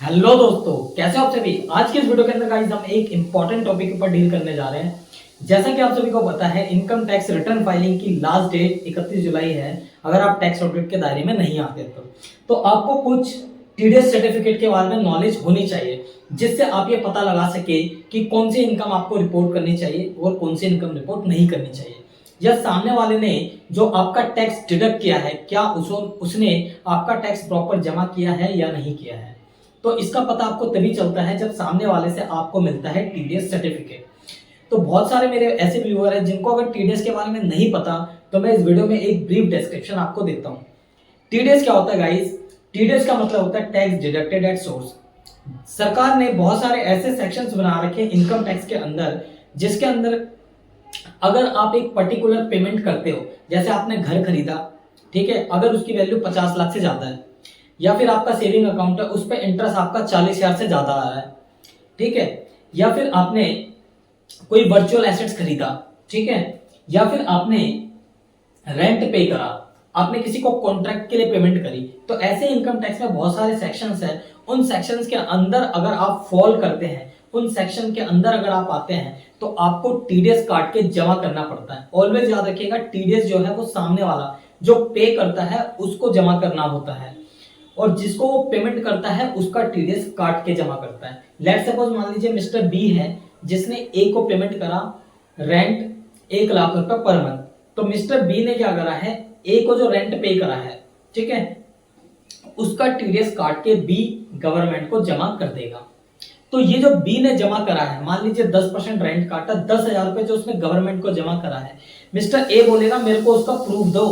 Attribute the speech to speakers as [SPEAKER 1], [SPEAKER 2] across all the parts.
[SPEAKER 1] Hello दोस्तों, कैसे हो आप सभी। आज के इस वीडियो के अंदर गाइस हम एक इंपॉर्टेंट टॉपिक पर डील करने जा रहे हैं। जैसा कि आप सभी को पता है, इनकम टैक्स रिटर्न फाइलिंग की लास्ट डेट 31 जुलाई है। अगर आप टैक्स ऑडिट के दायरे में नहीं आते तो आपको कुछ टीडीएस सर्टिफिकेट के बारे में नॉलेज होनी चाहिए, जिससे आप ये पता लगा सके कि कौन सी इनकम आपको रिपोर्ट करनी चाहिए और कौन सी इनकम रिपोर्ट नहीं करनी चाहिए। या सामने वाले ने जो आपका टैक्स डिडक्ट किया है, क्या उसने आपका टैक्स प्रॉपर जमा किया है या नहीं किया है। तो इसका पता आपको तभी चलता है जब सामने वाले से आपको मिलता है टीडीएस सर्टिफिकेट। तो बहुत सारे मेरे ऐसे व्यूअर हैं जिनको अगर टीडीएस के बारे में नहीं पता, तो मैं इस वीडियो में एक ब्रीफ डिस्क्रिप्शन आपको देता हूं। टीडीएस क्या होता है गाइस? टीडीएस का मतलब होता है टैक्स डिडक्टेड एट सोर्स। सरकार ने बहुत सारे ऐसे सेक्शंस बना रखे हैं इनकम टैक्स के अंदर, जिसके अंदर अगर आप एक पर्टिकुलर पेमेंट करते हो, जैसे आपने घर खरीदा, ठीक है, अगर उसकी वैल्यू 50 लाख से ज्यादा है, या फिर आपका सेविंग अकाउंट है, उस पर इंटरेस्ट आपका 40,000 से ज्यादा आ रहा है, ठीक है, या फिर आपने कोई वर्चुअल एसेट्स खरीदा, ठीक है, या फिर आपने रेंट पे करा, आपने किसी को कॉन्ट्रैक्ट के लिए पेमेंट करी, तो ऐसे इनकम टैक्स में बहुत सारे सेक्शंस हैं। उन सेक्शंस के अंदर अगर आप फॉल करते हैं, उन सेक्शन के अंदर अगर आप आते हैं, तो आपको टीडीएस काट के जमा करना पड़ता है। ऑलवेज याद रखिएगा, टीडीएस जो है वो सामने वाला जो पे करता है उसको जमा करना होता है, और जिसको वो पेमेंट करता है उसका टीडीएस काट के जमा करता है। लेट्स सपोज मान लीजिए मिस्टर बी है, जिसने ए को पेमेंट करा रेंट 1 लाख रुपए पर मंथ। तो मिस्टर बी ने क्या करा है, ए को जो रेंट पे करा है, ठीक है, उसका टीडीएस काट के बी गवर्नमेंट को जमा कर देगा। तो ये जो बी ने जमा करा है, मान लीजिए 10% रेंट काटा, 10,000 रुपए जो उसने गवर्नमेंट को जमा करा है, मिस्टर ए बोलेगा मेरे को उसका प्रूफ दो।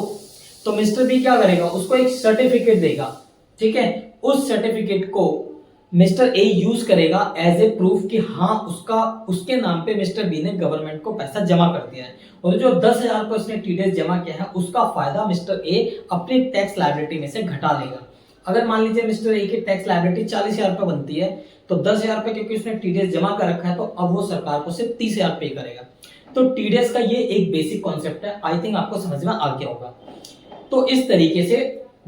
[SPEAKER 1] तो मिस्टर बी क्या करेगा, उसको एक सर्टिफिकेट देगा, ठीक है, उस सर्टिफिकेट को मिस्टर ए यूज करेगा एज ए प्रूफ कि हाँ उसके नाम पे मिस्टर बी ने गवर्नमेंट को पैसा जमा कर दिया है, और जो 10,000 रुपए उसने टीडीएस जमा किया है उसका फायदा मिस्टर ए अपनी टैक्स लायबिलिटी में से घटा लेगा। अगर मान लीजिए मिस्टर ए की टैक्स लायबिलिटी 40,000 रुपए बनती है, तो 10,000 रुपए क्योंकि उसने टीडीएस जमा कर रखा है, तो अब वो सरकार को सिर्फ 30,000 पे करेगा। तो टीडीएस का ये एक बेसिक कॉन्सेप्ट है, आई थिंक आपको समझ में आ गया होगा। तो इस तरीके से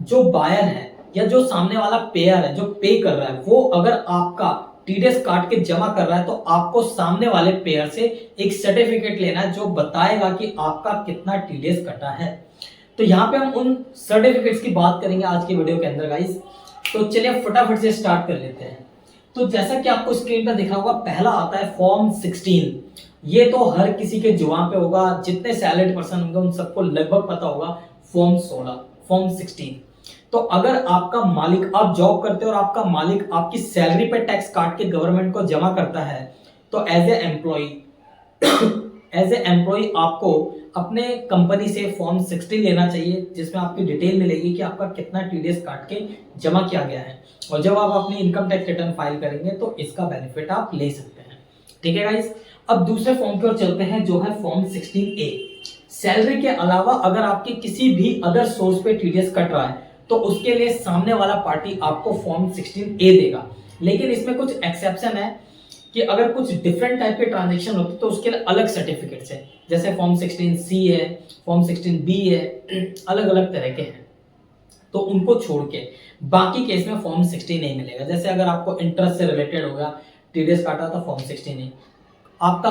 [SPEAKER 1] जो बायर है या जो सामने वाला पेयर है जो पे कर रहा है, वो अगर आपका टीडीएस काट के जमा कर रहा है, तो आपको सामने वाले पेयर से एक सर्टिफिकेट लेना है जो बताएगा कि आपका कितना टीडीएस कटा है। तो यहाँ पे हम उन सर्टिफिकेट्स की बात करेंगे आज की वीडियो के अंदर गाइस। तो चलिए फटाफट से स्टार्ट कर लेते हैं। तो जैसा कि आपको स्क्रीन पर दिखा होगा, पहला आता है फॉर्म 16। ये तो हर किसी के जुबान पे होगा, जितने सैलरीड पर्सन होंगे उन सबको लगभग पता होगा। Form 16, form 16। तो अगर आपका मालिक, आप जॉब करते हो और आपका मालिक आपकी सैलरी पे टैक्स काट के गवर्नमेंट को जमा करता है, तो एज ए एम्प्लॉय आपको अपने कंपनी से फॉर्म 16 लेना चाहिए, जिसमें आपकी डिटेल मिलेगी कि आपका कितना टीडीएस काट के जमा किया गया है। और जब आप अपनी इनकम टैक्स रिटर्न फाइल करेंगे तो इसका बेनिफिट आप ले सकते हैं, ठीक है गाइस। अब दूसरे फॉर्म की ओर चलते हैं, जो है फॉर्म 16A। सैलरी के अलावा अगर आपके किसी भी अदर सोर्स पे टीडीएस कट रहा है, तो उसके लिए सामने वाला पार्टी आपको फॉर्म 16A देगा। लेकिन इसमें कुछ एक्सेप्शन है कि अगर कुछ डिफरेंट टाइप के ट्रांजैक्शन होते तो उसके लिए अलग सर्टिफिकेट्स है, जैसे फॉर्म 16C है, फॉर्म 16B है, अलग अलग तरह के हैं। तो उनको छोड़ के बाकी केस में फॉर्म 16 नहीं मिलेगा। जैसे अगर आपको इंटरेस्ट से रिलेटेड होगा, टीडीएस काटा था, फॉर्म 16 आपका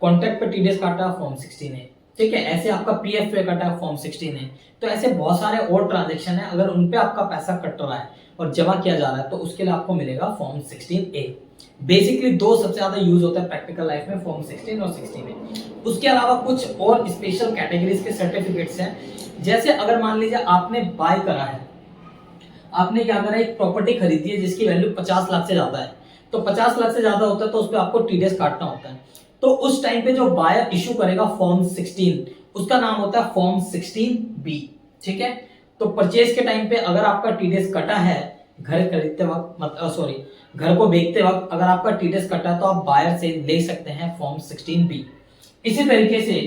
[SPEAKER 1] कॉन्ट्रैक्ट पे टीडीएस काटा, फॉर्म 16 है, ठीक है, ऐसे आपका पीएफ पे कटा, फॉर्म 16 है। तो ऐसे बहुत सारे और ट्रांजैक्शन है, अगर उन पे आपका पैसा कट रहा है और जमा किया जा रहा है, तो उसके लिए आपको मिलेगा फॉर्म 16A। बेसिकली दो सबसे ज्यादा यूज होता है प्रैक्टिकल लाइफ में, फॉर्म 16 और 16A। उसके अलावा कुछ और स्पेशल कैटेगरीज के सर्टिफिकेट्स हैं। जैसे अगर मान लीजिए आपने बाय करा है, आपने क्या करा, एक प्रॉपर्टी खरीदी है जिसकी वैल्यू 50 लाख से ज्यादा है, तो 50 लाख से ज्यादा होता है तो उस पर आपको टीडीएस काटना होता है। तो उस टाइम पे जो बायर इशू करेगा फॉर्म 16, उसका नाम होता है फॉर्म 16B, ठीक है। तो परचेज के टाइम पे अगर आपका टीडीएस कटा है, घर खरीदते वक्त, मतलब घर को बेचते वक्त अगर आपका टीडीएस कटा है, तो आप बायर से ले सकते हैं फॉर्म 16B। इसी तरीके से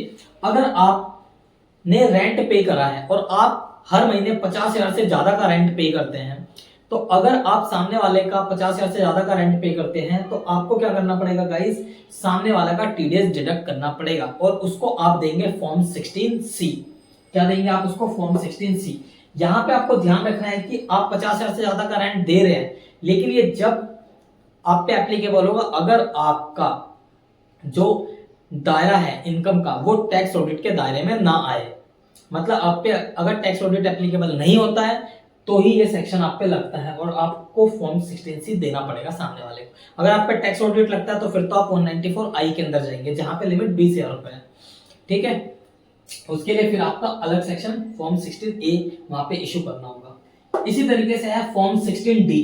[SPEAKER 1] अगर आपने रेंट पे करा है और आप हर महीने 50,000 से ज्यादा का रेंट पे करते हैं, तो अगर आप सामने वाले का 50,000 से ज्यादा का रेंट पे करते हैं, तो आपको क्या करना पड़ेगा गाइस, सामने वाला का टीडीएस डिडक्ट करना पड़ेगा, और उसको आप देंगे फॉर्म 16C। क्या देंगे आप उसको, फॉर्म 16C। यहाँ पे आपको ध्यान रखना है कि आप 50,000 से ज्यादा का रेंट दे रहे हैं, लेकिन ये जब आप पे एप्लीकेबल होगा अगर आपका जो दायरा है इनकम का वो टैक्स ऑडिट के दायरे में ना आए। मतलब आप पे अगर टैक्स ऑडिट एप्लीकेबल नहीं होता है तो ही ये सेक्शन आप पे लगता है और आपको फॉर्म 16C देना पड़ेगा सामने वाले को। अगर आप पे टैक्स ऑडिट लगता है तो फिर तो आप 194I के अंदर जाएंगे जहां पे लिमिट 20,000 रुपए है। ठीक है, उसके लिए फिर आपका अलग सेक्शन फॉर्म 16A वहां पे इशू करना होगा। इसी तरीके से है फॉर्म 16D।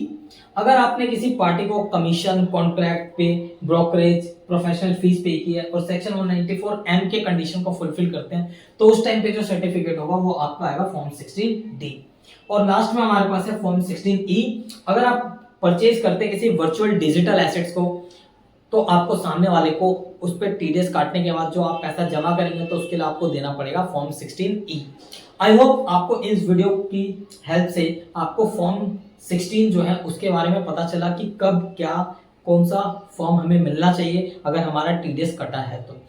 [SPEAKER 1] अगर आपने किसी पार्टी को कमीशन, कॉन्ट्रैक्ट पे, ब्रोकरेज, प्रोफेशनल फीस पे की है और सेक्शन 194M के कंडीशन को फुलफिल करते हैं तो उस टाइम पे जो सर्टिफिकेट होगा वो आपका आएगा फॉर्म 16D। और लास्ट में हमारे पास है फॉर्म 16E। अगर आप परचेज करते हैं किसी वर्चुअल डिजिटल एसेट्स को तो आपको सामने वाले को उस पर टीडीएस काटने के बाद जो आप पैसा जमा करेंगे तो उसके लिए आपको देना पड़ेगा फॉर्म 16E। आई होप आपको इस वीडियो की हेल्प से आपको फॉर्म 16 जो है उसके बारे में पता चला कि कब क्या कौन सा फॉर्म हमें मिलना चाहिए अगर हमारा टीडीएस कटा है तो।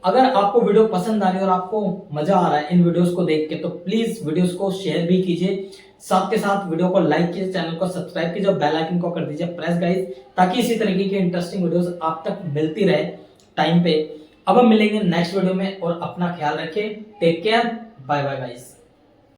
[SPEAKER 1] अगर आपको वीडियो पसंद आ रही है और आपको मजा आ रहा है इन वीडियोस को देख के तो प्लीज वीडियोस को शेयर भी कीजिए, साथ के साथ वीडियो को लाइक कीजिए, चैनल को सब्सक्राइब कीजिए और बेल आइकन को कर दीजिए प्रेस गाइस, ताकि इसी तरीके की इंटरेस्टिंग वीडियोस आप तक मिलती रहे टाइम पे। अब हम मिलेंगे नेक्स्ट वीडियो में और अपना ख्याल रखिए। Take care, bye bye guys.